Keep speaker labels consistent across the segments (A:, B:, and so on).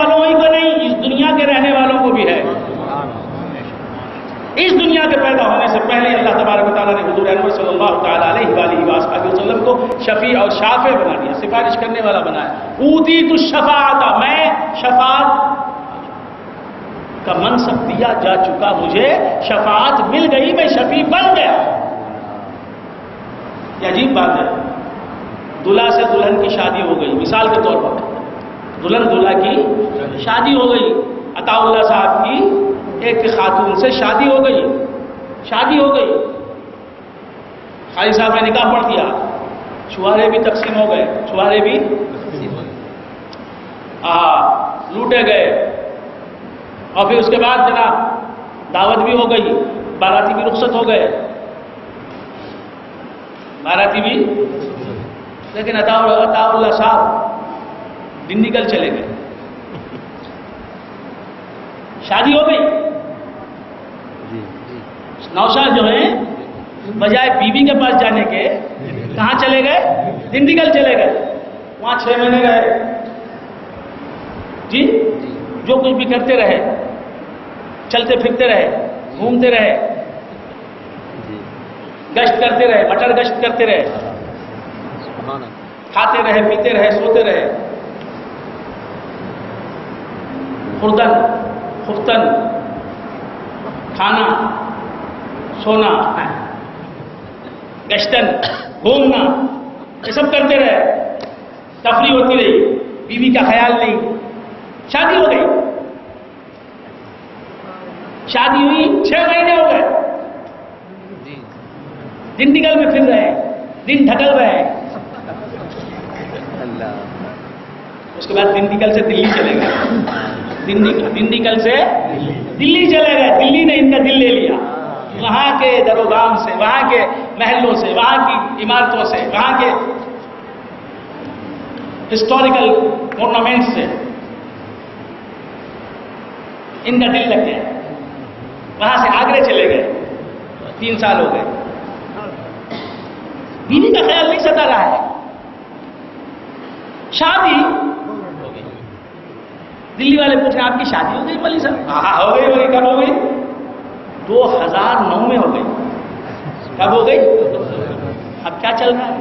A: والوں ہی کو نہیں، اس دنیا کے رہنے والوں کو بھی ہے۔ اس دنیا کے پیدا ہونے سے پہلے اللہ تبارک و تعالیٰ نے حضور انور صلی اللہ تعالیٰ علیہ وآلہ وسلم کو شفیع اور شافع بنا دیا، سفارش کرنے والا بنایا۔ اوتیت الشفاعۃ، میں شفاعت کا منصب دیا جا چکا، مجھے شفاعت مل گئی، میں شفیع بن گیا۔ یہ عجیب بات ہے، دلہا سے دلہن کی شادی ہو گئی، مثال کے طور پر دلہن دلہا کی شادی ہو گئی، عطا اللہ صاحب کی ایک خاتون سے شادی ہو گئی، قاضی صاحب نے نکاح پڑھ دیا، چھوارے بھی تقسیم ہو گئے، چھوارے بھی لوٹے گئے، اور پھر اس کے بعد جناب دعوت بھی ہو گئی، باراتی بھی رخصت ہو گئے، لیکن عطا اللہ صاحب ڈنڈیگل چلے گئے، شادی ہو گئی، نوشاد جو ہیں بجائے بیوی کے پاس جانے کے کہاں چلے گئے؟ ڈنڈیگل چلے گئے، وہاں 6 مہینے رہے، جی جو کچھ بھی کرتے رہے، چلتے پھرتے رہے، گھومتے رہے، گشت کرتے رہے، مٹر گشت کرتے رہے، کھاتے رہے، پیتے رہے، سوتے رہے، خوردن خفتن، کھانا سونا، گشتن گھومنا، یہ سب کرتے رہے، تفریح ہوتی رہی، بیوی کا خیال نہیں، شادی ہو گئی، شادی ہوئی 6 مہینے ہو گئے، ڈنڈیگل میں پھر رہے، دن ڈھکل رہے، اس کے بعد ڈنڈیگل سے دلی چلے گئے، ڈنڈیگل سے دلی چلے گئے، دلی نے ان کا دل لے لیا، وہاں کے در و دام سے، وہاں کے محلوں سے، وہاں کی عمارتوں سے، وہاں کے ہسٹوریکل مونومنٹ سے ان کا دل لگ گیا، وہاں سے آگرے چلے گئے، 3 سال ہو گئے، بیوی کا خیال نہیں ستا رہا ہے، شادی دلی والے پوچھے آپ کی شادی ہو گئی ملی صاحب؟ ہاں ہو گئی، بولے کب ہو گئی؟ 2009 میں ہو گئی۔ کب ہو گئی؟ اب کیا چل رہا ہے؟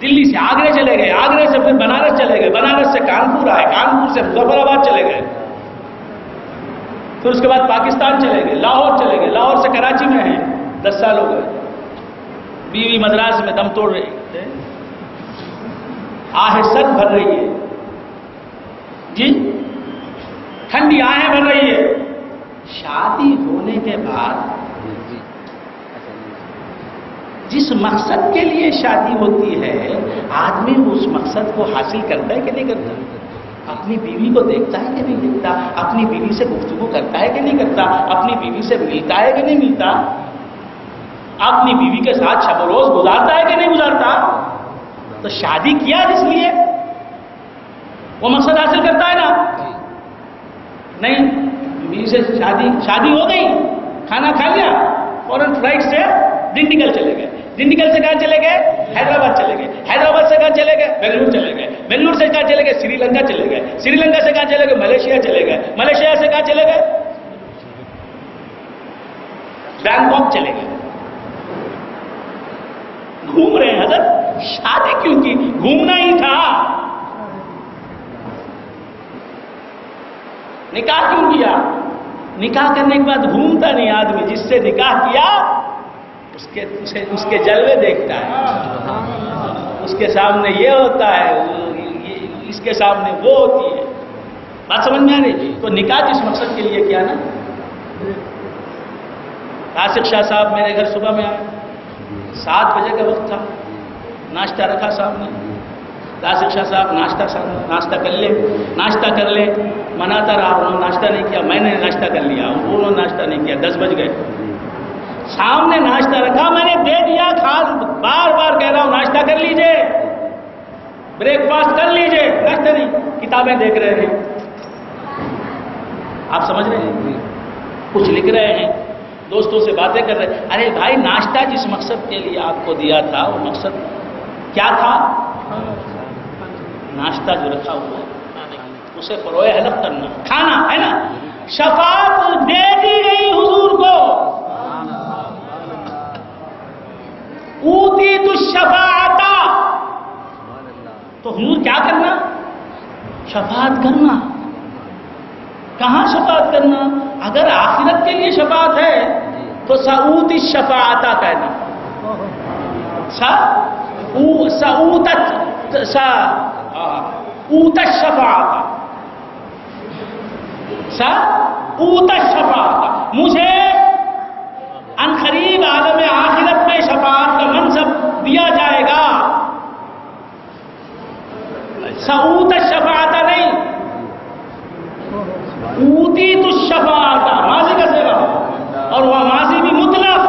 A: دلی سے آگرے چلے گئے، آگرے سے پھر بنارس چلے گئے، بنارس سے کانپور آئے، کانپور سے مظفر آباد چلے گئے، پھر اس کے بعد پاکستان چلے گئے، لاہور چلے گئے، لاہور سے کراچی میں ہیں، 10 سال ہو گئے، بیوی مدراس میں دم توڑ رہی ہے، آہ سد بھر رہی ہے، جی ٹھنڈی آہیں بھر رہی ہے۔ شادی ہونے کے بعد جس مقصد کے لیے شادی ہوتی ہے، آدمی اس مقصد کو حاصل کرتا ہے کہ نہیں کرتا؟ اپنی بیوی کو دیکھتا ہے کہ نہیں دیکھتا؟ اپنی بیوی سے گفتگو کرتا ہے کہ نہیں کرتا؟ اپنی بیوی سے ملتا ہے کہ نہیں ملتا؟ اپنی بیوی کے ساتھ شب و روز گزارتا ہے کہ نہیں گزارتا؟ تو شادی کیا جس لیے وہ مقصد حاصل کرتا ہے نا؟ نہیں، بیوی سے شادی ہو گئی، کھانا کھا لیا، فوراً فلائٹ سے ڈنڈیگل چلے گئے، ڈنڈیگل سے کہاں چلے گئے؟ حیدرآباد چلے گئے، حیدرآباد سے کہاں چلے گئے؟ بنگلور چلے گئے، بنگلور سے کہاں چلے گئے؟ سری لنکا چلے گئے، سری لنکا سے کہاں چلے گئے؟ ملیشیا چلے گئے، ملیشیا سے کہاں چلے گئے؟ بینکاک چلے گئے، گھوم رہے ہیں حضرت۔ شادی کیوں کی؟ گھومنا ہی تھا۔ نکاح کیوں کیا؟ نکاح کرنے کے بعد گھومتا نہیں آدمی، جس سے نکاح کیا اس کے جلوے دیکھتا ہے، اس کے سامنے یہ ہوتا ہے، اس کے سامنے وہ ہوتی ہے، بات سمجھ میں آ رہی؟ تو نکاح جس مقصد کے لیے کیا نا؟ راسخ شاہ صاحب میرے گھر صبح میں آئے، 7 بجے کا وقت تھا، ناشتہ رکھا صاحب نے، راسخ شاہ صاحب ناشتہ کر لے، مناتا رہا، انہوں نے ناشتہ نہیں کیا، میں نے ناشتہ کر لیا، انہوں نے ناشتہ نہیں کیا، 10 بج گئے، سامنے ناشتہ رکھا، میں نے دے دیا، بار بار کہہ رہا ہوں ناشتہ کر لیجئے، بریک فاسٹ کر لیجئے، ناشتہ نہیں، کتابیں دیکھ رہے ہیں، آپ سمجھ رہے ہیں؟ کچھ لکھ رہے ہیں، دوستوں سے باتیں کر رہے ہیں۔ ارے بھائی، ناشتہ جس مقصد کے لیے آپ کو دیا تھا وہ مقصد کیا تھا؟ ناشتہ جو رکھا ہوا ہے اسے پروئے حلق کرنا، کھانا ہے نا. شفاعت دے دی گئی حضور کو. اوتیت الشفاعت، تو حضور کیا کرنا؟ شفاعت کرنا. کہاں شفاعت کرنا؟ اگر آخرت کے لیے شفاعت ہے تو سعوت الشفاعت کہنا. اوت الشفاعت، اوت الشفاعت. مجھے عنقریب عالم آخرت میں شفاعت کا منصب دیا جائے گا. سعوت الشفاعت نہیں، اوتیت الشفاعت ماضی کا صیغہ، اور وہ ماضی بھی مطلق.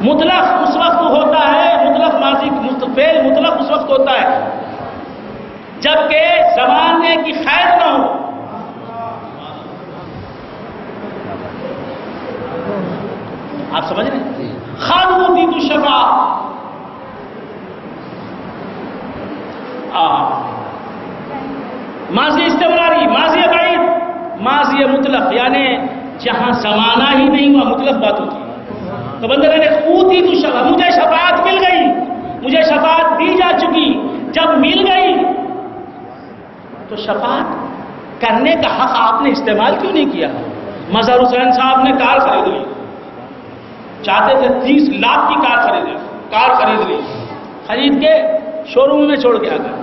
A: مطلق اس وقت ہوتا ہے، مطلق ماضی فعل مطلق اس وقت ہوتا ہے جبکہ زمانے کی خیر نہ ہو. آپ سمجھ رہے ہیں؟ اوتیت الشفاعت. ماضی استمراری، ماضی بعید، ماضی مطلق، یعنی جہاں زمانہ ہی نہیں ہوا مطلق بات ہوتی ہے. تو بندہ کہنے اوتیت الشفاعت، مجھے شفاعت مل گئی، مجھے شفاعت دی جا چکی. جب مل گئی تو شفاعت کرنے کا حق آپ نے استعمال کیوں نہیں کیا؟ مظہر حسین صاحب نے کار خرید لی، چاہتے تھے 30 لاکھ کی کار خرید لی، خرید کے شو روم میں چھوڑ کے آ گئے.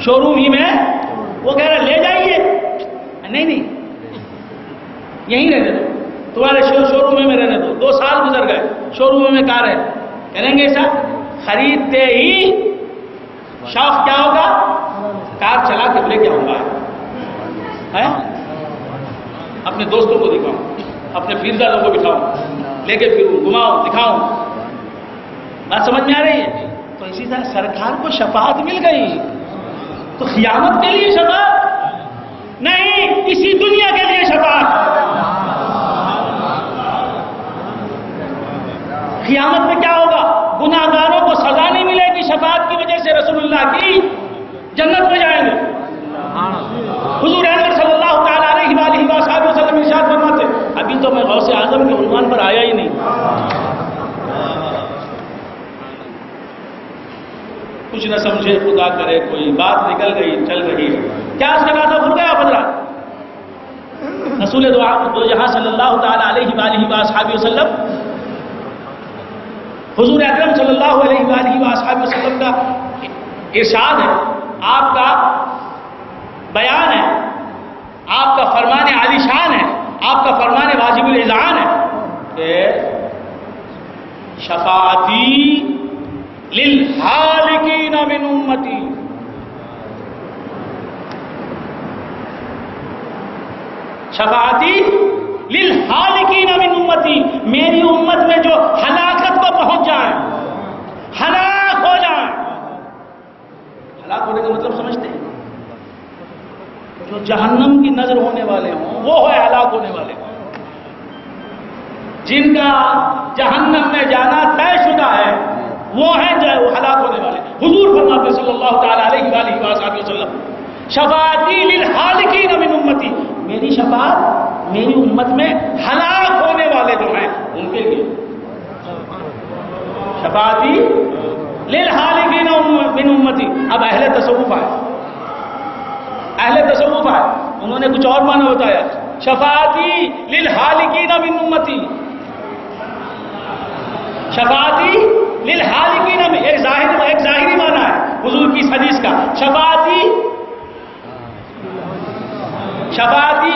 A: شو روم ہی میں وہ کہہ رہا لے جائیے. نہیں یہیں رہنے دو، تمہارے شو روم میں رہنے دو. 2 سال گزر گئے، شو روم میں کار ہے. کریں گے ایسا؟ خریدتے ہی شوق کیا ہوگا؟ کار چلا کے لے کے آؤں گا، اپنے دوستوں کو دکھاؤں، اپنے پیرداروں کو بٹھاؤں، لے کے پھروں، گھماؤں، دکھاؤں. بات سمجھ میں آ رہی ہے؟ تو اسی طرح سرکار کو شفاعت مل گئی تو قیامت کے لیے شفاعت نہیں، اسی دنیا کے لیے شفاعت. قیامت میں کیا ہوگا؟ گناہگاروں کو سزا نہیں ملے گی شفاعت کی وجہ سے، رسول اللہ کی جنت میں جائیں گے. حضور اکرم صلی اللہ تعالی علیہ وآلہ وصحبہ وسلم ارشاد فرماتے، ابھی تو میں غوث اعظم کے عنوان پر آیا ہی نہیں. کچھ نہ سمجھے خدا کرے، کوئی بات نکل گئی چل رہی ہے، کیا اس کا ناطہ کھل گیا بدلا؟ رسول دو جہاں صلی اللہ تعالی علیہ وآلہ وصحبہ وسلم، حضور اکرم صلی اللہ علیہ وآلہ وصحبہ وسلم کا ارشاد ہے، آپ کا بیان ہے، آپ کا فرمان عالی شان ہے، آپ کا فرمان واجب الاذعان ہے کہ شفاعتی للحالکین من امتی. شفاعتی للحالکین من امتی، میری امت میں جو ہلاکت کو پہنچ جائیں، ہلاک ہو جائیں. ہلاک ہونے کا مطلب سمجھتے ہیں؟ جو جہنم کی نظر ہونے والے ہوں وہ ہے ہلاک ہونے والے. جن کا جہنم میں جانا طے شدہ ہے وہ ہیں جو ہلاک ہونے والے. حضور فرماتے صلی اللہ تعالی علیہ وآلہ وسلم، شفاعتی للحالکین من امتی، میری شفاعت میری امت میں ہلاک ہونے والے جو ہیں ان کے لیے. شفاعتی للحالکین من امتی. اب اہل تصوف آئے، انہوں نے کچھ اور معنی بتایا. شفاعتی للحالکین من امتی، شفاعتی للحالکین میں ایک ظاہری معنی ہے حضور کی اس حدیث کا. شفاعتی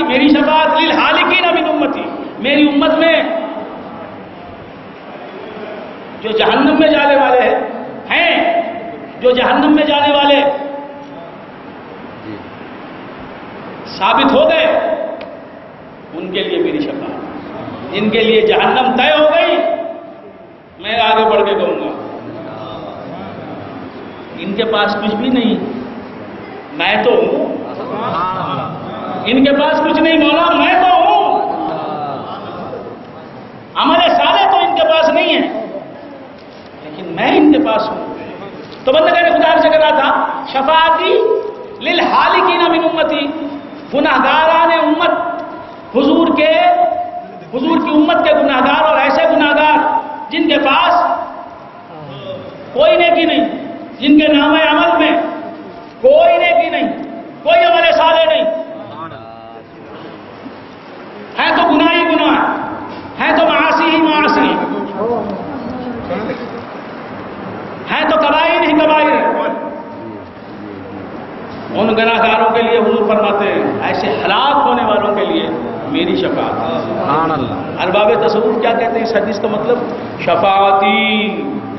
A: میری شفاعت للحالکین من امتی، میری امت میں جو جہنم میں جانے والے ہیں، جو جہنم میں جانے والے ثابت ہو گئے ان کے لیے میری شفاعت. جن کے لیے جہنم طے ہو گئی میں آگے بڑھ کے کہوں گا ان کے پاس کچھ بھی نہیں، میں تو ہوں. ان کے پاس کچھ نہیں مولا، میں تو ہوں. عمل صالح تو ان کے پاس نہیں شفاعتی للحالکین من امتی، گناہگاران امت، حضور کی امت کے گناہگار اور ایسے گناہگار جن کے پاس کوئی نیکی نہیں، جن کے نام عمل میں کوئی نیکی نہیں، کوئی عمل صالح نہیں، ہے تو گناہ ہی گناہ، ہے تو معاصی ہی معاصی، ہے تو کبائر ہی کبائر ہے۔ ان گناہگاروں کے لیے حضور فرماتے ہیں ایسے ہلاک ہونے والوں کے لیے میری شفاعت۔ سبحان اللہ۔ ارباب تصوف کیا کہتے ہیں اس حدیث کا مطلب؟ شفاعتی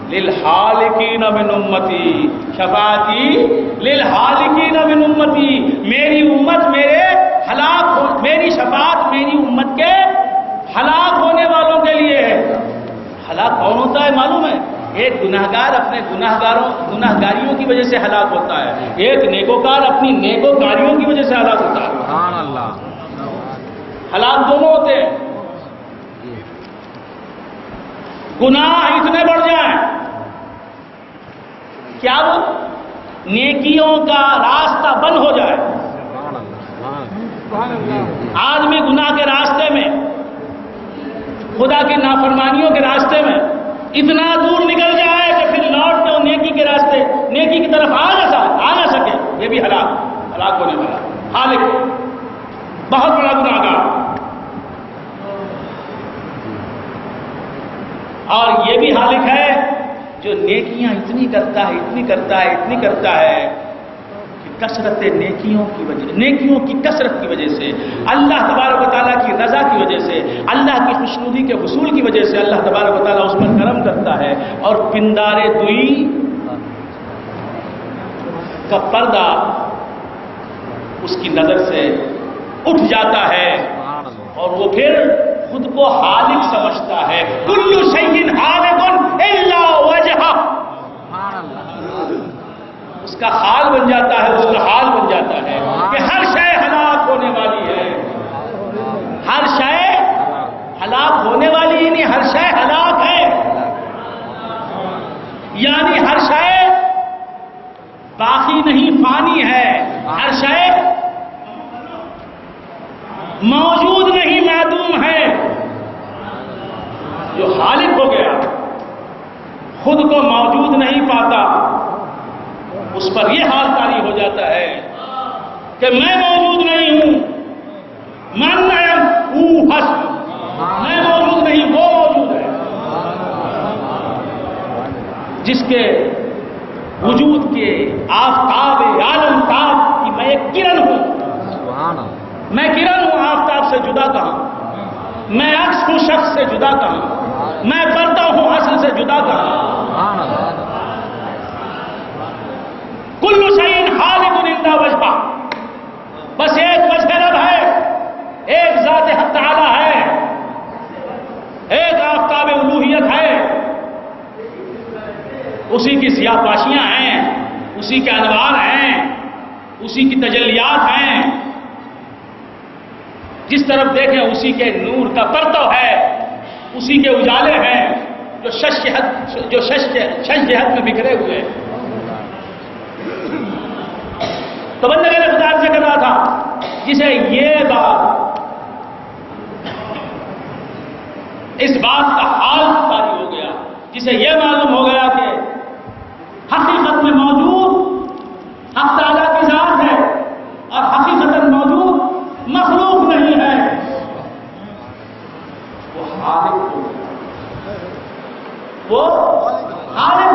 A: للحالکین من امتی، شفاعتی للحالکین من امتی، میری امت میرے ہلاک ہو، میری شفاعت میری امت کے ہلاک ہونے والوں کے لیے ہے۔ ہلاک کون ہوتا ہے معلوم ہے؟ ایک گناہگار اپنے گناہگاریوں کی وجہ سے ہلاک ہوتا ہے، ایک نیکوکار اپنی نیکوکاریوں کی وجہ سے ہلاک ہوتا ہے۔ سبحان اللہ۔ ہلاک دونوں ہوتے ہیں۔ گناہ اتنے بڑھ جائیں کیا وہ نیکیوں کا راستہ بند ہو جائے۔ آدمی گناہ کے راستے میں، خدا کی نافرمانیوں کے راستے میں اتنا دور نکل جائے کہ پھر لوٹ کے نیکی کے راستے، نیکی کی طرف آ نہ سکے، یہ بھی ہلاک ہونے والا حالک، بہت بڑا گناہگار۔ اور یہ بھی حالک ہے جو نیکیاں اتنی کرتا ہے کہ کثرت نیکیوں کی کثرت کی وجہ سے، اللہ تبارک و تعالیٰ کی رضا کی وجہ سے، اللہ کی خوشنودی کے حصول کی وجہ سے اللہ تبارک و تعالیٰ اس پر کرم کرتا ہے اور پندار دوئی کا پردہ اس کی نظر سے اٹھ جاتا ہے اور وہ پھر خود کو حالک سمجھتا ہے۔ کل شیء حالک الا وجہہ، اس کا حال بن جاتا ہے کہ ہر شے ہلاک ہونے والی ہے، ہر شے ہلاک ہونے والی ہی نہیں، ہر شے ہلاک ہے، یعنی ہر شے باقی نہیں، فانی ہے، ہر شے موجود نہیں، معدوم ہے۔ جو حالک ہو گیا خود کو موجود نہیں پاتا، اس پر یہ حال طاری ہو جاتا ہے کہ میں موجود نہیں ہوں، من ہوں حسب، میں موجود نہیں، وہ موجود ہے، جس کے وجود کے آفتاب عالم تاب کی میں ایک کرن ہوں، میں کرن ہوں، آفتاب سے جدا کہاں، میں عکس ہوں شخص سے جدا کہاں، میں پردہ ہوں اصل سے جدا کہاں۔ کل شیء حالک الا وجہہ، بس ایک وجہ رب ہے، ایک ذات حق تعالی ہے، ایک آفتاب الوہیت ہے، اسی کی سیاہ پاشیاں ہیں، اسی کے انوار ہیں، اسی کی تجلیات ہیں، جس طرف دیکھیں اسی کے نور کا پرتو ہے، اسی کے اجالے ہیں جو شش جہت میں بکھرے ہوئے۔ تو بندے نے خدا سے کہا تھا جسے یہ بات، اس بات کا حال طاری ہو گیا، جسے یہ معلوم ہو گیا کہ حقیقت میں موجود حق تعالیٰ کی ذات ہے اور حقیقت موجود مخلوق نہیں ہے، وہ حالک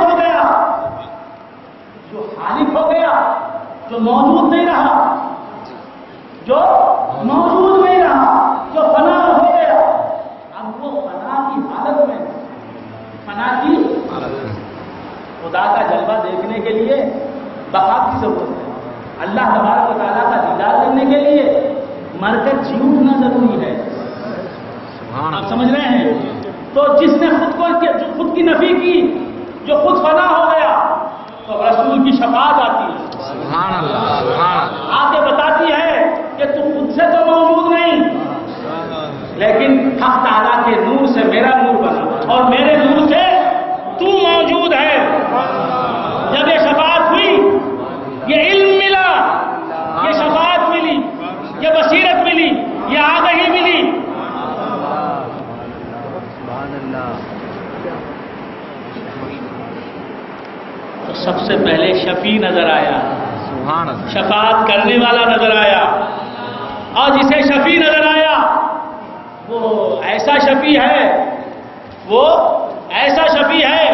A: ہو گیا، جو حالک ہو گیا، جو موجود نہیں رہا، جو فنا ہو گیا۔ اب وہ فنا کی حالت میں، خدا کا جلوہ دیکھنے کے لیے بقا کی ضرورت ہے، اللہ تبارک و تعالیٰ کا دیدار کرنے کے لیے مر کر جی اٹھنا ضروری ہے۔ آپ سمجھ رہے ہیں؟ تو جس نے خود کی نفی کی، جو خود فنا ہو گیا، تو رسول کی شفاعت آتی ہے، آ کے بتاتی ہے کہ تو خود سے تو موجود نہیں، لیکن حق تعالیٰ کے نور سے میرا نور بنا اور میرے نور سے تو موجود ہے۔ جب یہ شفاعت ہوئی، یہ تو سب سے پہلے شفیع نظر آیا،
B: سبحان اللہ،
A: شفاعت کرنے والا نظر آیا، اور جسے شفیع نظر آیا وہ ایسا شفیع ہے، وہ ایسا شفیع ہے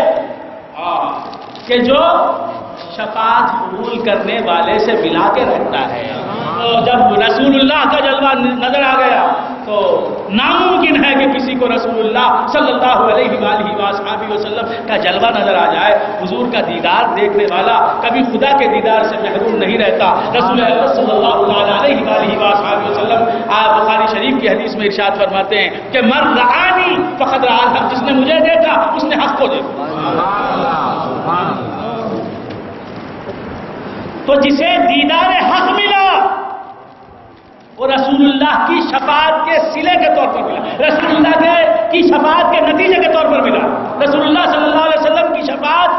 A: کہ جو شفاعت قبول کرنے والے سے ملا کے رہتا ہے۔ تو جب رسول اللہ کا جلوہ نظر آ گیا تو ناممکن ہے کہ کسی کو رسول اللہ صلی اللہ علیہ وآلہ وآلہ وسلم کا جلوہ نظر آ جائے۔ حضور کا دیدار دیکھنے والا کبھی خدا کے دیدار سے محروم نہیں رہتا۔ رسول اللہ صلی اللہ علیہ وآلہ وآلہ وسلم بخاری شریف کی حدیث میں ارشاد فرماتے ہیں کہ من رآنی فقد رأى الحق، جس نے مجھے دیکھا اس نے حق کو دیکھا۔ تو جسے دیدار حق ملا وہ رسول اللہ کی شفاعت کے صلے کے طور پر ملا، رسول اللہ کی شفاعت کے نتیجے کے طور پر ملا، رسول اللہ صلی اللہ علیہ وسلم کی شفاعت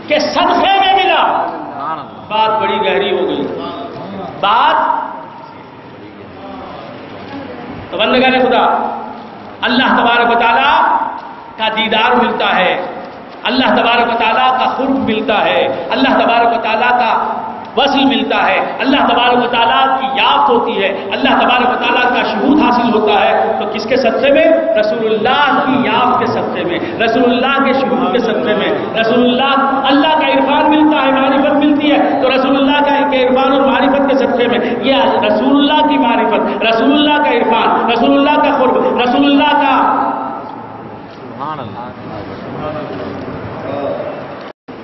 A: کے صدقے میں ملا۔ بات بڑی گہری ہو گئی، بات تو بندگان خدا، اللہ تبارک و تعالیٰ کا دیدار ملتا ہے، اللہ تبارک و تعالیٰ کا قرب ملتا ہے، اللہ تبارک و تعالیٰ کا وصل ملتا ہے، اللہ تبارک و تعالیٰ کی یافت ہوتی ہے، اللہ تبارک و تعالیٰ کا شہود حاصل ہوتا ہے۔ تو کس کے صدقے میں؟ رسول اللہ کی یافت کے صدقے میں، رسول اللہ کے شہود کے صدقے میں، رسول اللہ کا عرفان ملتا ہے، معرفت ملتی ہے، تو رسول اللہ کا عرفان اور معرفت کے صدقے میں یہ رسول اللہ کی معرفت، رسول اللہ کا عرفان، رسول اللہ کا قرب، رسول اللہ کا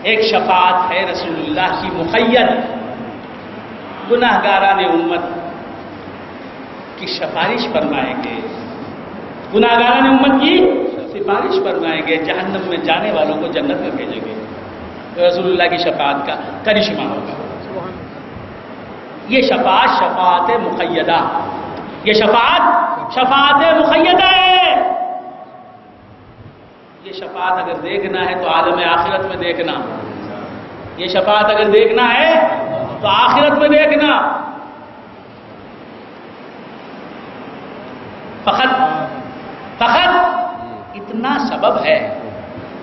A: ایک شفاعت ہے رسول اللہ کی مقید، گناہگاران امت کی سفارش فرمائیں گے، گناہگاران امت کی سفارش فرمائیں گے، جہنم میں جانے والوں کو جنت میں بھیجیں گے۔ رسول اللہ کی شفاعت کا کرشمہ ہوگا۔ یہ شفاعت مقیدہ، یہ شفاعت مقیدہ ہے۔ یہ شفاعت اگر دیکھنا ہے تو عالم آخرت میں دیکھنا، یہ شفاعت اگر دیکھنا ہے تو آخرت میں دیکھنا۔ فقط اتنا سبب ہے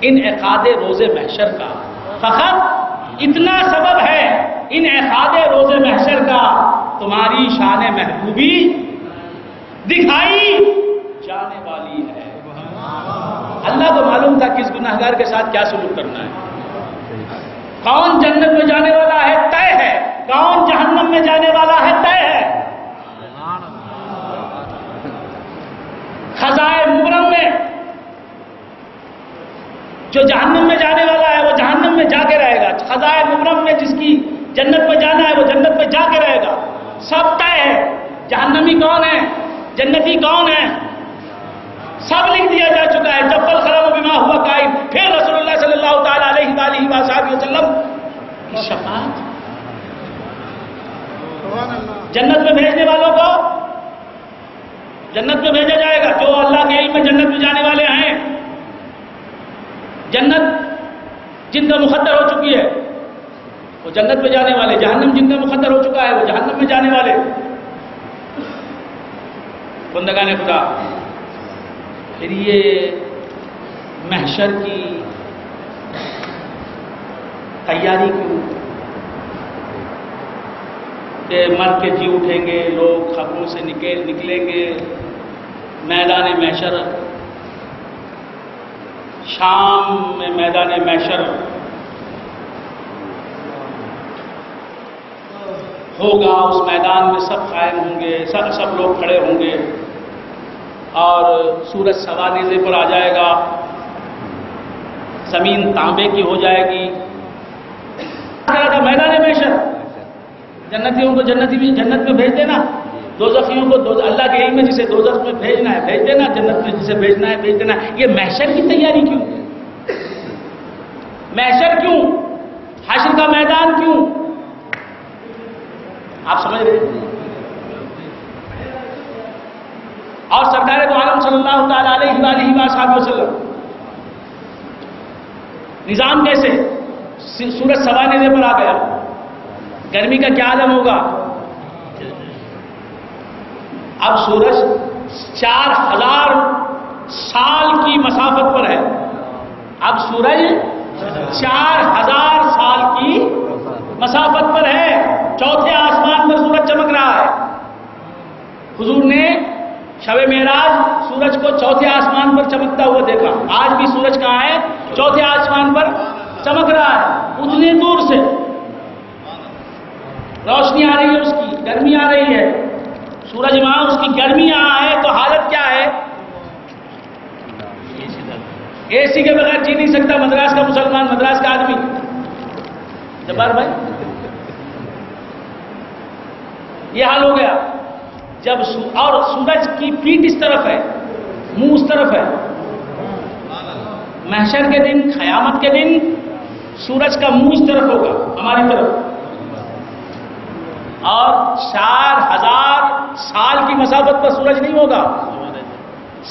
A: انعقاد روز محشر کا، فقط اتنا سبب ہے انعقاد روز محشر کا، تمہاری شان محبوبی دکھائی جانے والی ہے۔ اللہ کو معلوم تھا کس گناہگار کے ساتھ کیا سلوک کرنا ہے، کون جنت میں جانے والا ہے طے ہے، کون جہنم میں جانے والا ہے طے ہے۔ خزائے مبرم میں جو جہنم میں جانے والا ہے وہ جہنم میں جا کے رہے گا، خزائے مبرم میں جس کی جنت میں جانا ہے وہ جنت میں جا کے رہے گا، سب طے ہے۔ جہنمی کون ہے، جنتی کون ہے، سب لکھ دیا جا چکا ہے۔ جب القلم بما ہوا قائم، پھر رسول اللہ صلی اللہ تعالی علیہ وآلہ وسلم کی شفاعت، جنت میں بھیجنے والوں کو جنت میں بھیجا جائے گا، جو اللہ کے علم میں جنت میں جانے والے ہیں، جنت جن کا مقدر ہو چکی ہے وہ جنت میں جانے والے، جہنم جن کا مقدر ہو چکا ہے وہ جہنم میں جانے والے۔ بندگان خدا، پھر یہ محشر کی تیاری کیوں کہ مر کے جی اٹھیں گے لوگ، قبروں سے نکلیں گے، میدان محشر، شام میں میدان محشر ہوگا، اس میدان میں سب قائم ہوں گے، سب لوگ کھڑے ہوں گے اور سورج سوا نیزے پر آ جائے گا، زمین تانبے کی ہو جائے گی۔ میدان محشر، جنتیوں کو جنت میں بھیج دینا، دوزخیوں کو اللہ کے علم میں جسے دوزخ میں بھیجنا ہے بھیج دینا، جنت میں جسے بھیجنا ہے بھیج دینا۔ یہ محشر کی تیاری کیوں، محشر کیوں، حشر کا میدان کیوں، آپ سمجھ رہے ہیں؟ اور سرکار دو عالم صلی اللہ تعالی علیہ وآلہ وسلم نظام کیسے؟ سورج سوا نیزے پر آ گیا، گرمی کا کیا عالم ہوگا؟ اب سورج 4000 سال کی مسافت پر شب معراج سورج کو چوتھے آسمان پر چمکتا ہوا دیکھا. آج بھی سورج کہاں ہے؟ چوتھے آسمان پر چمک رہا ہے. اتنی دور سے روشنی آ رہی ہے، اس کی گرمی آ رہی ہے. سورج وہاں، اس کی گرمی یہاں ہے، تو حالت کیا ہے؟ اے سی کے بغیر جی نہیں سکتا مدراس کا مسلمان، مدراس کا آدمی. جبار بھائی یہ حال ہو گیا. جب اور سورج کی پیٹھ اس طرف ہے، منہ اس طرف ہے. محشر کے دن، قیامت کے دن سورج کا منہ اس طرف ہوگا، ہماری طرف، اور 4000 سال کی مسافت پر سورج نہیں ہوگا،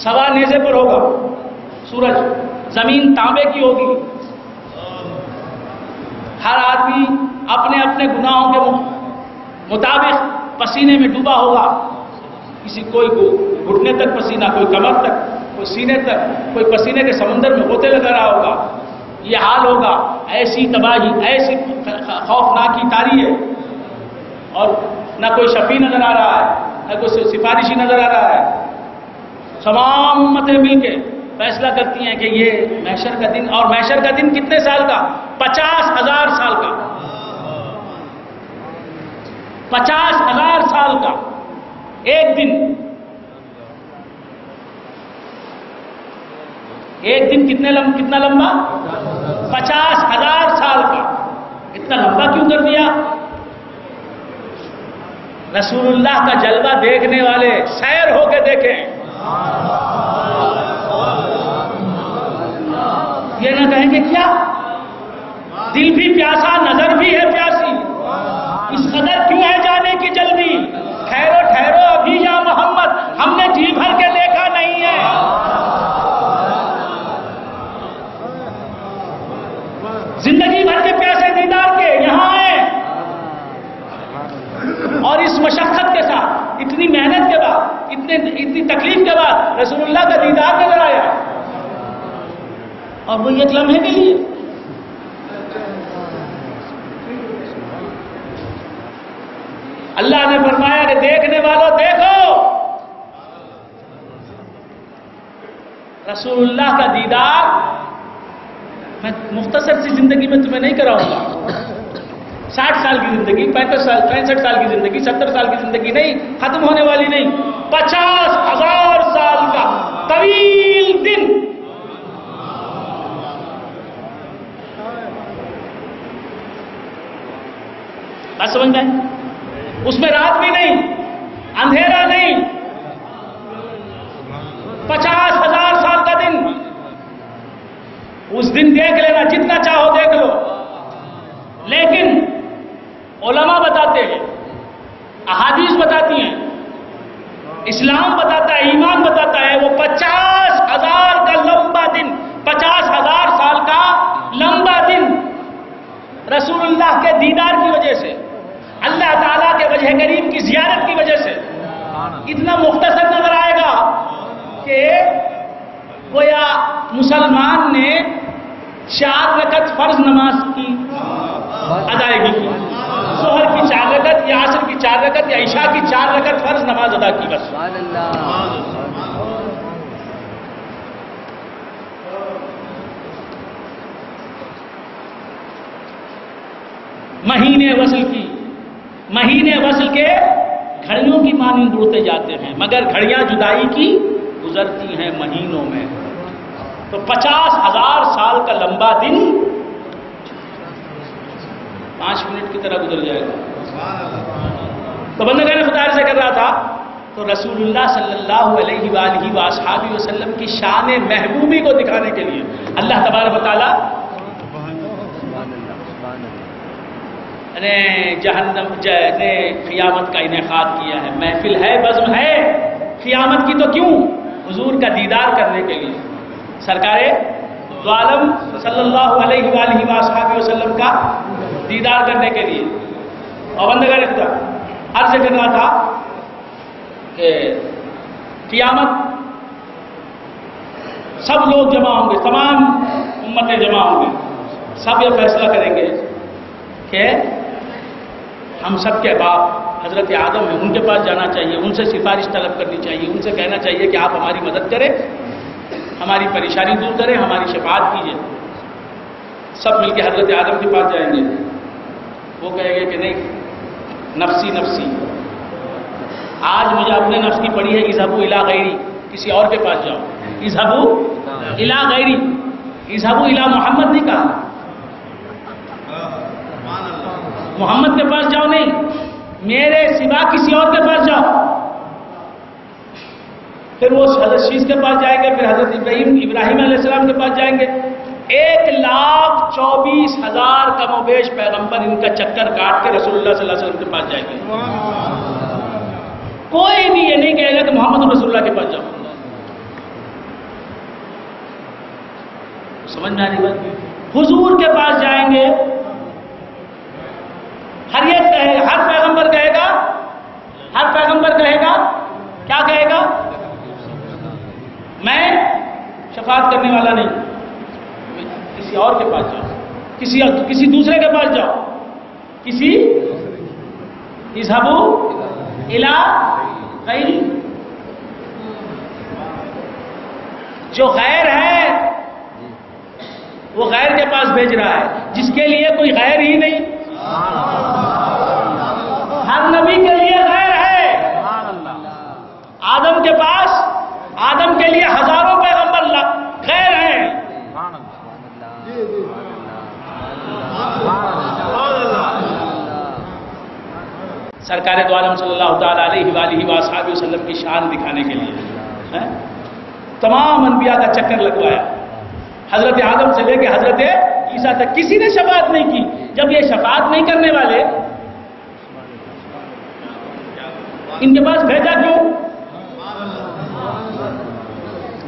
A: سوا نیزے پر ہوگا سورج. زمین تانبے کی ہوگی. ہر آدمی اپنے اپنے گناہوں کے مطابق پسینے میں ڈوبا ہوگا. کسی کوئی گھٹنے تک پسینہ، کوئی کمر تک، کوئی سینے تک، کوئی پسینے کے سمندر میں غوطے لگا رہا ہوگا. یہ حال ہوگا. ایسی تباہی، ایسی خوفناکی تاری ہے، اور نہ کوئی شفیع نظر آ رہا ہے، نہ کوئی سفارشی نظر آ رہا ہے. تمام امتیں مل کے فیصلہ کرتی ہیں کہ یہ محشر کا دن. اور محشر کا دن کتنے سال کا؟ 50,000 سال کا. 50,000 سال کا ایک دن. ایک دن کتنا لمبا؟ 50,000 سال کا. اتنا لمبا کیوں کر دیا؟ رسول اللہ کا جلوہ دیکھنے والے سیر ہو کے دیکھیں. یہ نہ کہیں کہ کیا دل بھی پیاسا، نظر بھی ہے پیاسی، اس قدر کیوں ہے جانے کی جلدی؟ ٹھہرو ٹھہرو ابھی یا محمد، ہم نے جی بھر کے دیکھا نہیں ہے. زندگی بھر کے پیاسے دیدار کے یہاں ہیں، اور اس مشقت کے ساتھ، اتنی محنت کے بعد، اتنی تکلیف کے بعد رسول اللہ کا دیدار نظر آیا، اور وہ ایک لمحے کے لیے. اللہ نے فرمایا کہ دیکھنے والوں دیکھو، رسول اللہ کا دیدار میں مختصر سی زندگی میں تمہیں نہیں کراؤں گا. 60 سال کی زندگی، 65 سال، 65 سال کی زندگی، 70 سال کی زندگی نہیں، ختم ہونے والی نہیں. 50,000 سال کا طویل دن. بات سمجھ میں؟ اس میں رات بھی نہیں، اندھیرا نہیں. 50,000 سال کا دن. اس دن دیکھ لینا، جتنا چاہو دیکھ لو. لیکن علماء بتاتے ہیں، احادیث بتاتی ہیں، اسلام بتاتا ہے، ایمان بتاتا ہے، وہ 50,000 کا لمبا دن، 50,000 سال کا لمبا دن رسول اللہ کے دیدار کی وجہ سے، اللہ تعالیٰ کے وجہ کریم کی زیارت کی وجہ سے اتنا مختصر نظر آئے گا کہ گویا مسلمان نے 4 رکعت فرض نماز کی ادائیگی کی. ظہر کی 4 رکعت، یا عصر کی 4 رکعت، یا عشاء کی 4 رکعت فرض نماز ادا کی بس. مہینے وصل کے گھڑیوں کی مانند اڑتے جاتے ہیں، مگر گھڑیاں جدائی کی گزرتی ہیں مہینوں میں. تو 50,000 سال کا لمبا دن 5 منٹ کی طرح گزر جائے گا. تو بندگان خدا سے کر رہا تھا، تو رسول اللہ صلی اللہ علیہ وآلہ وآصحابہ وسلم کی شان محبوبی کو دکھانے کے لیے اللہ تبارک و تعالیٰ نے جہنم نے قیامت کا انعقاد کیا ہے. محفل ہے، بزم ہے قیامت کی، تو کیوں؟ حضور کا دیدار کرنے کے لیے، سرکار دو عالم صلی اللہ علیہ وآلہ وآصحابہ وسلم کا دیدار کرنے کے لیے. اور بندگان خدا عرض کرنا تھا کہ قیامت سب لوگ جمع ہوں گے، تمام امتیں جمع ہوں گے، سب یہ فیصلہ کریں گے کہ ہم سب کے باپ حضرت آدم ہیں، ان کے پاس جانا چاہیے، ان سے سفارش طلب کرنی چاہیے، ان سے کہنا چاہیے کہ آپ ہماری مدد کریں، ہماری پریشانی دور کریں، ہماری شفاعت کیجیے۔ سب مل کے حضرت آدم کے پاس جائیں گے، وہ کہیں گے کہ نہیں، نفسی نفسی، آج مجھے اپنے نفس کی پڑی ہے، اذهبوا الی غیری، کسی اور کے پاس جاؤ، اذهبوا الی غیری، اذهبوا الی محمد نہیں کہا، محمد کے پاس جاؤ نہیں، میرے سوا کسی اور کے پاس جاؤ۔ پھر وہ حضرت شیش کے پاس جائیں گے، پھر حضرت ابراہیم علیہ السلام کے پاس جائیں گے، 1,24,000 کم و بیش پیغمبر ان کا چکر کاٹ کے رسول اللہ صلی اللہ علیہ وسلم کے پاس جائیں گے۔ کوئی بھی یہ نہیں کہے گا کہ محمد رسول اللہ کے پاس جاؤ۔ سمجھ میں آ رہی بات؟ حضور کے پاس جائیں گے، ہر پیغمبر کہے گا، ہر پیغمبر کہے گا، کیا کہے گا؟ میں شفاعت کرنے والا نہیں، کسی اور کے پاس جاؤ، کسی دوسرے کے پاس جاؤ، کسی اذهبوا الی غیری، جو غیر ہے وہ غیر کے پاس بھیج رہا ہے، جس کے لیے کوئی غیر ہی نہیں، ہر نبی کے لیے غیر ہے۔ آدم کے پاس، آدم کے لیے ہزاروں پیغمبر غیر ہیں، سرکار دو عالم صلی اللہ تعالی علیہ وآلہ وآصحابہ وسلم کی شان دکھانے کے لیے تمام انبیاء کا چکر لگوایا، حضرت آدم سے لے کے حضرت عیسیٰ تک کسی نے شفاعت نہیں کی۔ جب یہ شفاعت نہیں کرنے والے، ان کے پاس بھیجا کیوں؟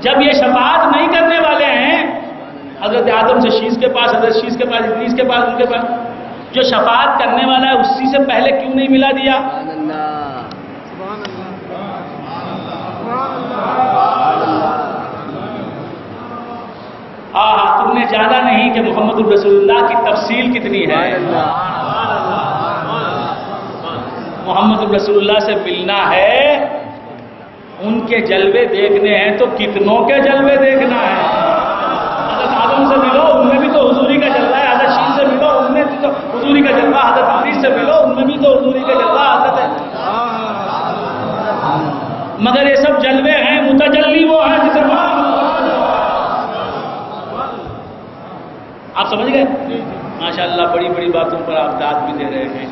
A: جب یہ شفاعت نہیں کرنے والے ہیں، حضرت آدم سے شیش کے پاس، حضرت شیش کے پاس، ابلیس کے پاس، ان کے پاس، جو شفاعت کرنے والا ہے اسی سے پہلے کیوں نہیں ملا دیا؟ تم نے جانا نہیں کہ محمد الرسول اللہ کی تفصیل کتنی ہے۔ محمد الرسول اللہ سے ملنا ہے، ان کے جلوے دیکھنے ہیں تو کتنوں کے جلوے دیکھنا ہے۔ حضرت آدم سے ملو، ان میں بھی تو حضوری کا جلوہ ہے، حضرت شیش سے ملو، ان میں بھی تو حضوری کا جلوہ، حضرت ابلیس سے ملو، ان میں بھی تو حضوری کا جلوہ حضرت ہے۔ مگر یہ سب جلوے ہیں، متجلی وہ ہیں جسے آپ سمجھ گئے؟ ماشاءاللہ بڑی بڑی باتوں پر آپ داد بھی دے رہے ہیں،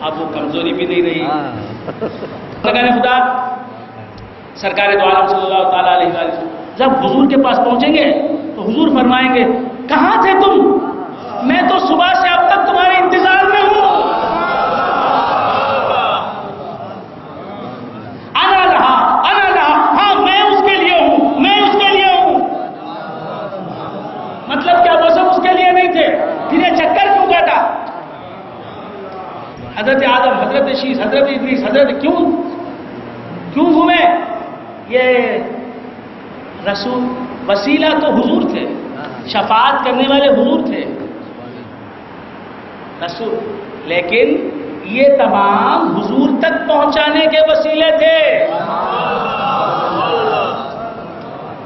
A: اب وہ کمزوری بھی نہیں رہی۔ خدا سرکار دو عالم صلی اللہ تعالیٰ علیہ وسلم جب حضور کے پاس پہنچیں گے تو حضور فرمائیں گے، کہاں تھے تم؟ میں تو صبح سے اب تک تمہارے انتظار میں ہوں۔ انا رہا، ہاں میں اس کے لیے ہوں، میں اس کے لیے ہوں۔ مطلب کیا وہ سب اس کے لیے نہیں تھے؟ پھر یہ چکر کیوں کاٹا؟ حضرت آدم، حضرت شیش، حضرت ابلیس، حضرت کیوں گھومے؟ یہ رسول وسیلہ تو حضور تھے، شفاعت کرنے والے حضور تھے رسول، لیکن یہ تمام حضور تک پہنچانے کے وسیلے تھے،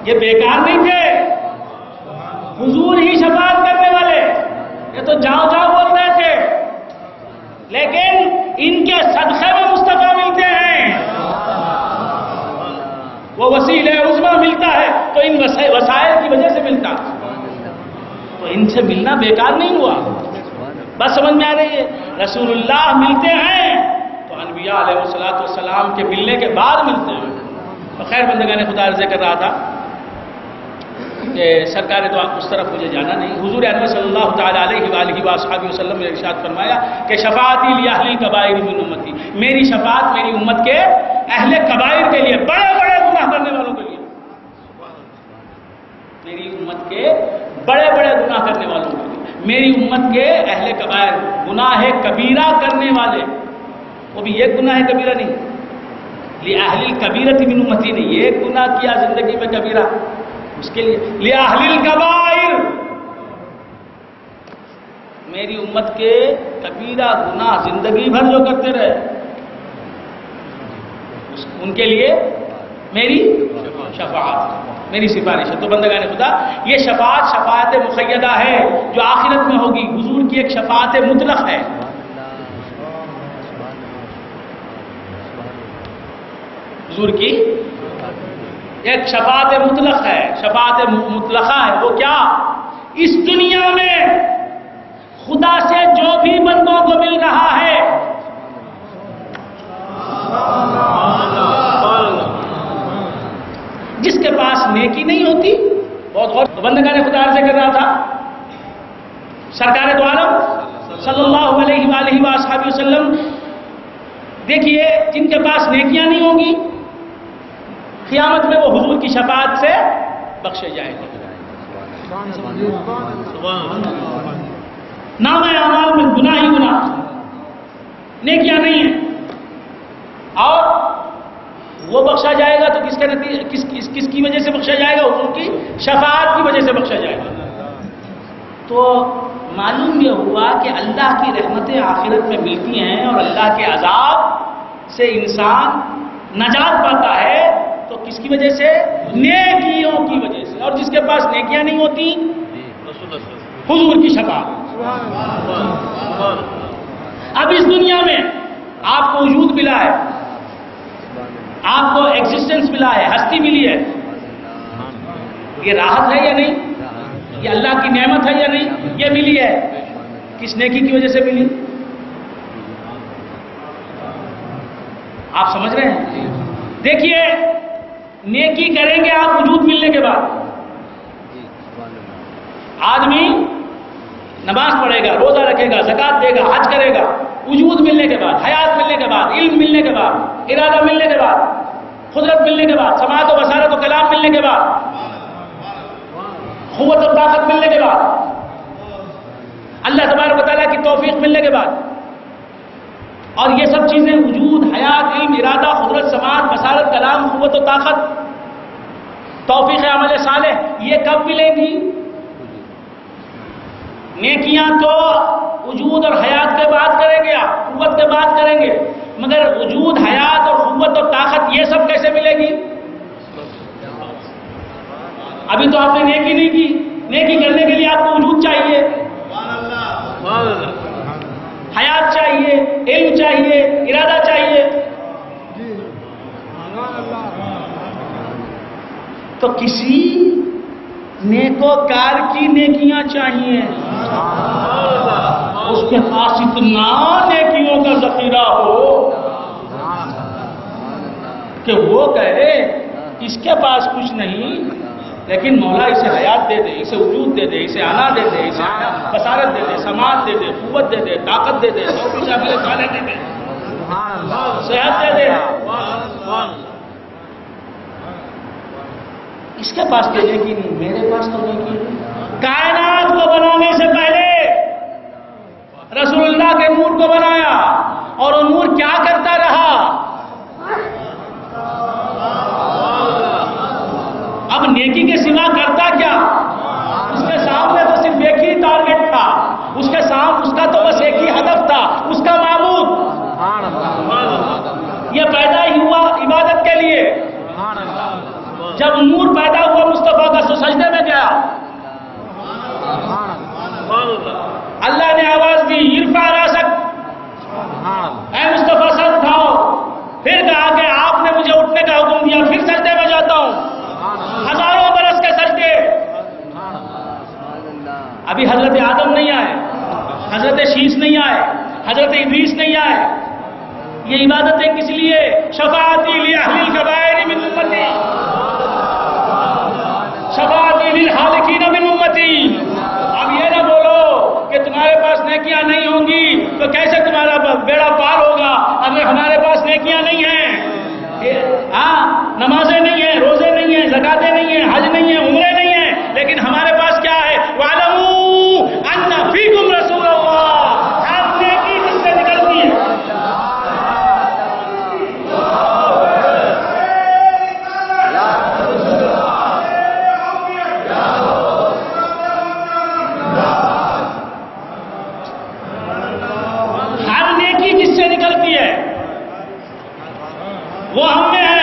A: یہ بیکار نہیں تھے۔ حضور ہی شفاعت کرنے والے، یہ تو جاؤ جاؤ بول رہے تھے، لیکن ان کے صدقے میں مصطفیٰ ملتے ہیں، وہ وسیلہ عظمیٰ ملتا ہے تو ان وسائل کی وجہ سے ملتا، تو ان سے ملنا بیکار نہیں ہوا۔ بس سمجھ میں آ رہی ہے؟ رسول اللہ ملتے ہیں تو انبیاء علیہ السلام کے ملنے کے بعد ملتے ہیں۔ تو خیر بندگان خدا عرض کر رہا تھا کہ سرکار دو اس طرف مجھے جانا نہیں۔ حضور انور صلی اللہ تعالیٰ علیہ وآلہ وآصحابہ وسلم نے ارشاد فرمایا کہ شفاعتی لاہل الکبائر من امتی، میری شفاعت میری امت کے اہل کبائر کے لیے، بڑے بڑے گناہ کرنے والوں کے لیے، میری امت کے بڑے بڑے گناہ کرنے والوں کے لیے، میری امت کے اہل کبائر، گناہ کبیرہ کرنے والے، وہ بھی ایک گناہ کبیرہ نہیں، لِأَهْلِ الْكَبِيرَةِ مِنْ أُمَّتِي نہیں، ایک گناہ کیا زندگی میں کبیرہ، اس کے لیے لِأَهْلِ الْكَبَائِرِ، میری امت کے کبیرہ گناہ زندگی بھر جو کرتے رہے، ان کے لیے میری شفاعت، میری سفارش ہے۔ تو بندگان خدا، یہ شفاعت شفاعت مقیدہ ہے جو آخرت میں ہوگی، حضور کی ایک شفاعت مطلق ہے۔ حضور کی ایک شفاعت مطلق ہے، شفاعت مطلقہ ہے۔ وہ کیا؟ اس دنیا میں خدا سے جو بھی بندوں کو مل رہا ہے، جس کے پاس نیکی نہیں ہوتی، بہت غور بندگان خدا عرض کر رہا تھا، سرکار دو عالم صلی اللہ علیہ وآلہ وآلہ وسلم، دیکھیے جن کے پاس نیکیاں نہیں ہوں گی، قیامت میں وہ حضور کی شفاعت سے بخشے جائیں گے۔ نام اعمال میں گناہ ہی گناہ، نیکیاں نہیں ہیں، اور وہ بخشا جائے گا تو کس کے نتیجے کس کی وجہ سے بخشا جائے گا؟ حضور کی شفاعت کی وجہ سے بخشا جائے گا۔ تو معلوم یہ ہوا کہ اللہ کی رحمتیں آخرت میں ملتی ہیں، اور اللہ کے عذاب سے انسان نجات پاتا ہے، تو کس کی وجہ سے؟ نیکیوں کی وجہ سے۔ اور جس کے پاس نیکیاں نہیں ہوتی، حضور کی شفاعت۔ اب اس دنیا میں آپ کو وجود ملا ہے، آپ کو ایگزسٹنس ملا ہے، ہستی ملی ہے، یہ راحت ہے یا نہیں؟ یہ اللہ کی نعمت ہے یا نہیں؟ یہ ملی ہے، کس نیکی کی وجہ سے ملی؟ آپ سمجھ رہے ہیں؟ دیکھیے، نیکی کریں گے آپ وجود ملنے کے بعد۔ آدمی نماز پڑھے گا، روزہ رکھے گا، زکات دے گا، حج کرے گا، وجود ملنے کے بعد، حیات ملنے کے بعد، علم ملنے کے بعد، ارادہ ملنے کے بعد، قدرت ملنے کے بعد، سماعت و بصارت و کلام ملنے کے بعد، قوت و طاقت ملنے کے بعد، اللہ تبارک و تعالیٰ کی توفیق ملنے کے بعد، اور یہ سب چیزیں وجود، حیات، علم، ارادہ، قدرت، سماعت، بصارت، کلام، قوت و طاقت، توفیق عمل صالح، یہ کب ملیں گی؟ نیکیاں تو وجود اور حیات کے بعد کریں گے، آپ قوت کے بعد کریں گے، مگر وجود، حیات اور قوت اور طاقت یہ سب کیسے ملے گی؟ ابھی تو آپ نے نیکی نہیں کی، نیکی کرنے کے لیے آپ کو وجود چاہیے، حیات چاہیے، علم چاہیے، ارادہ چاہیے۔ تو کسی نیکوکار کی نیکیاں چاہیے، اس کے پاس اتنا نیکیوں کا ذخیرہ ہو کہ وہ کہے اس کے پاس کچھ نہیں، لیکن مولا اسے حیات دے دے، اسے وجود دے دے، اسے انا دے دے، اسے بصارت دے دے، سماعت دے دے، قوت دے دے، طاقت دے دے، توفیق عمل صالح دے دے، صحت دے دے۔ اس کے پاس تو نیکی نہیں، میرے پاس تو نیکی نہیں۔ کائنات کو بنانے سے پہلے رسول اللہ کے نور کو بنایا، اور وہ نور کیا کرتا رہا؟ اب نیکی کے سوا کرتا کیا؟ اس کے سامنے تو صرف ایک ہی ٹارگٹ تھا، اس کا تو بس ایک ہی ہدف تھا، اس کا معبود۔ یہ پیدا ہی ہوا عبادت کے لیے۔ جب نور پیدا ہوا مصطفیٰ کا، تو سجدے میں گیا، اللہ نے آواز دی، ارفع راسک، اے مصطفیٰ سر اٹھاؤ۔ پھر کہا کہ آپ نے مجھے اٹھنے کا حکم دیا، پھر سجدے میں جاتا ہوں۔ ہزاروں برس کے سجدے۔ ابھی حضرت آدم نہیں آئے، حضرت شیش نہیں آئے، حضرت ادریس نہیں آئے۔ یہ عبادتیں کس لیے؟ شفاعتی لأہل الکبائر من امتی، شفاعتی للحالکین من امتی۔ اب یہ نہ بولو کہ تمہارے پاس نیکیاں نہیں ہوں گی تو کیسے تمہارا بیڑا پار ہوگا، اگر ہمارے پاس نیکیاں نہیں ہیں، ہاں نمازیں نہیں ہیں، روزے نہیں ہیں، زکاتیں نہیں ہیں، حج نہیں ہیں، عمرے نہیں ہیں، لیکن ہمارے پاس کیا ہے؟ وَاعْلَمُوا أَنَّ فِيكُمْ رَسُولَ اللَّهِ۔ آپ نیکی کس سے نکلتی ہے؟ ہر نیکی جس سے نکلتی ہے وہ ہم میں ہے۔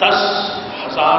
A: 10,000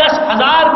A: 10,000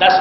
A: 10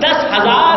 A: 10,000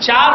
A: 4